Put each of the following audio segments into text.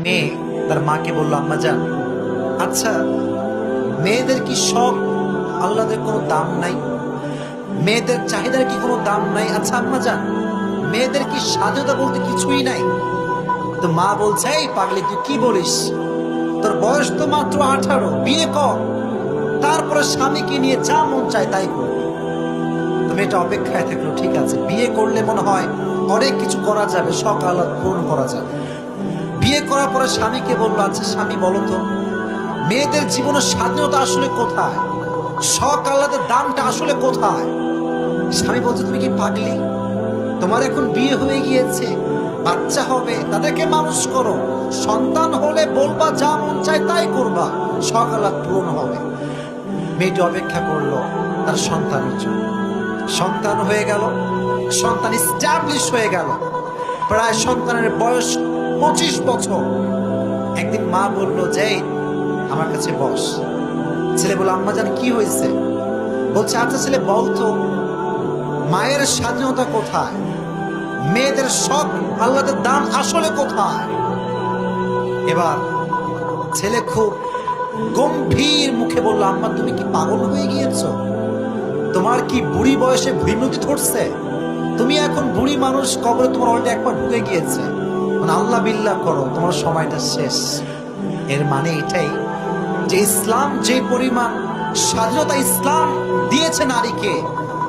মেয়ে তার মাকে বলল, আম্মা যান, আচ্ছা মেয়েদের কি সব আল্লাহদের কোনো দাম নাই? মেয়েদের চাহিদার কি কোনো দাম নাই? আচ্ছা আম্মা যান, মেয়েদের কি স্বাধীনতা বলতে কিছুই নাই? তো মা বলছে, এই পাগলি তুই কি বলিস? তোর বয়স তো মাত্র 18, বিয়ে কর, তারপরে স্বামীকে নিয়ে যা মন চায় তাই করবি। তো মেয়েটা অপেক্ষায় থাকলো, ঠিক আছে, বিয়ে করলে মনে হয় অনেক কিছু করা যাবে, শখ আহ্লাদ পূরণ করা যাবে। বিয়ে করার পরে স্বামীকে বললো, আচ্ছা স্বামী বলো তো, মেয়েদের জীবনের স্বাধীনতা আসলে কোথায়? শখ আহ্লাদের দামটা আসলে কোথায়? স্বামী বলছে, তুমি কি পাগলি? তোমার এখন বিয়ে হয়ে গিয়েছে, বাচ্চা হবে, তাদেরকে মানুষ করো, সন্তান হলে বলবা যা মন চায় তাই করবা, শখ আহ্লাদ পূরণ হবে। মেয়েটি অপেক্ষা করলো তার সন্তানের জন্য। সন্তান হয়ে গেল, সন্তান এস্টাবলিশ হয়ে গেল, প্রায় সন্তানের বয়স 25 বছর। একদিন মা বলল, যে আমার কাছে বস। ছেলে বলল, আম্মা জান কি হয়েছে? বলছে, আচ্ছা ছেলে বলতো, মায়ের স্বাধীনতা কোথায়? মেয়েদের শখ আহ্লাদের দাম আসলে কোথায়? এবার ছেলে খুব গম্ভীর মুখে বলল, আম্মা তুমি কি পাগল হয়ে গিয়েছো? তোমার কি বুড়ি বয়সে ভীমতি ধরছে? তুমি এখন বুড়ি মানুষ, কবরে তোমার অলরেডি একবার ঢুকে গিয়েছে, মানে আল্লাহ বিল্লাহ করো, তোমার সময়টা শেষ। এর মানে এটাই যে ইসলাম যে পরিমাণ স্বাধীনতা ইসলাম দিয়েছে নারীকে,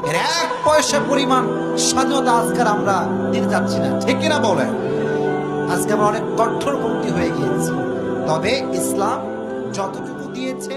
এর 1 পয়সা পরিমাণ স্বাধীনতা আজকাল আমরা দিতে যাচ্ছি না, ঠিক কিনা বলেন? আজকে আমরা অনেক কঠোরপন্থী হয়ে গিয়েছি। তবে ইসলাম যতটুকু দিয়েছে